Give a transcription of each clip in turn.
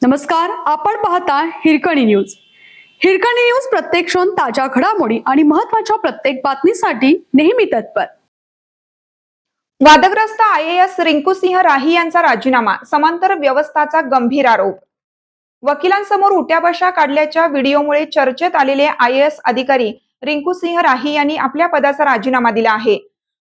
नमस्कार, आपण पाहता हिरकणी न्यूज. हिरकणी न्यूज प्रत्येक क्षण ताज्या घडामोडी आणि महत्त्वाच्या प्रत्येक बातमीसाठी नेहमी तत्पर. वादग्रस्त IAS रिंकू सिंह राही यांचा राजीनामा, समांतर व्यवस्थाचा गंभीर आरोप. वकिलांसमोर उट्याबशा काढल्याच्या व्हिडिओमुळे चर्चेत आलेले IAS अधिकारी रिंकू सिंह राही यांनी आपल्या पदाचा राजीनामा दिला आहे.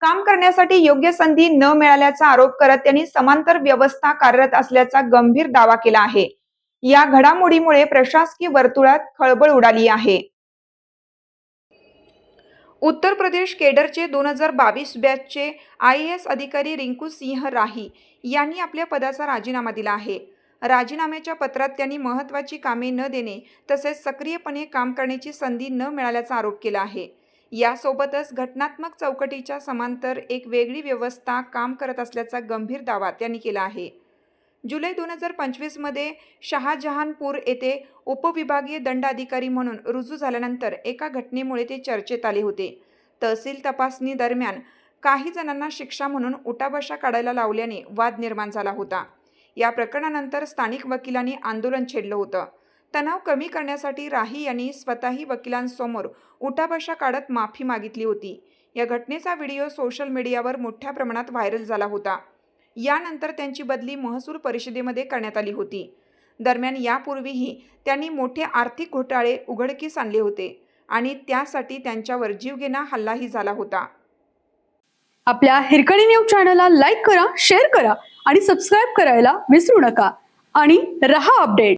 काम करण्यासाठी योग्य संधी न मिळाल्याचा आरोप करत त्यांनी समांतर व्यवस्था कार्यरत असल्याचा गंभीर दावा केला आहे. या घडामोडीमुळे प्रशासकीय वर्तुळात खळबळ उडाली आहे. उत्तर प्रदेश केडरचे 2022 बॅचचे IAS अधिकारी रिंकू सिंह राही यांनी आपल्या पदाचा राजीनामा दिला आहे. राजीनाम्याच्या पत्रात त्यांनी महत्त्वाची कामे न देणे तसेच सक्रियपणे काम करण्याची संधी न मिळाल्याचा आरोप केला आहे. यासोबतच घटनात्मक चौकटीच्या समांतर एक वेगळी व्यवस्था काम करत असल्याचा गंभीर दावा त्यांनी केला आहे. जुलै 2025 मध्ये शहाजहानपूर येथे उपविभागीय दंडाधिकारी म्हणून रुजू झाल्यानंतर एका घटनेमुळे ते चर्चेत आले होते. तहसील तपासणी दरम्यान काही जणांना शिक्षा म्हणून उठाबशा काढायला लावल्याने वाद निर्माण झाला होता. या प्रकरणानंतर स्थानिक वकिलांनी आंदोलन छेडलं होतं. तणाव कमी करण्यासाठी राही यांनी स्वतःही वकिलांसमोर उठाबशा काढत माफी मागितली होती. या घटनेचा व्हिडिओ सोशल मीडियावर मोठ्या प्रमाणात व्हायरल झाला होता. यानंतर त्यांची बदली महसूल परिषदेमध्ये करण्यात आली होती. दरम्यान यापूर्वीही त्यांनी मोठे आर्थिक घोटाळे उघडकीस आणले होते आणि त्यासाठी त्यांच्यावर जीवघेणा हल्लाही झाला होता. आपल्या हिरकणी न्यूज चॅनलला लाईक करा, शेअर करा आणि सबस्क्राईब करायला विसरू नका आणि रहा अपडेट.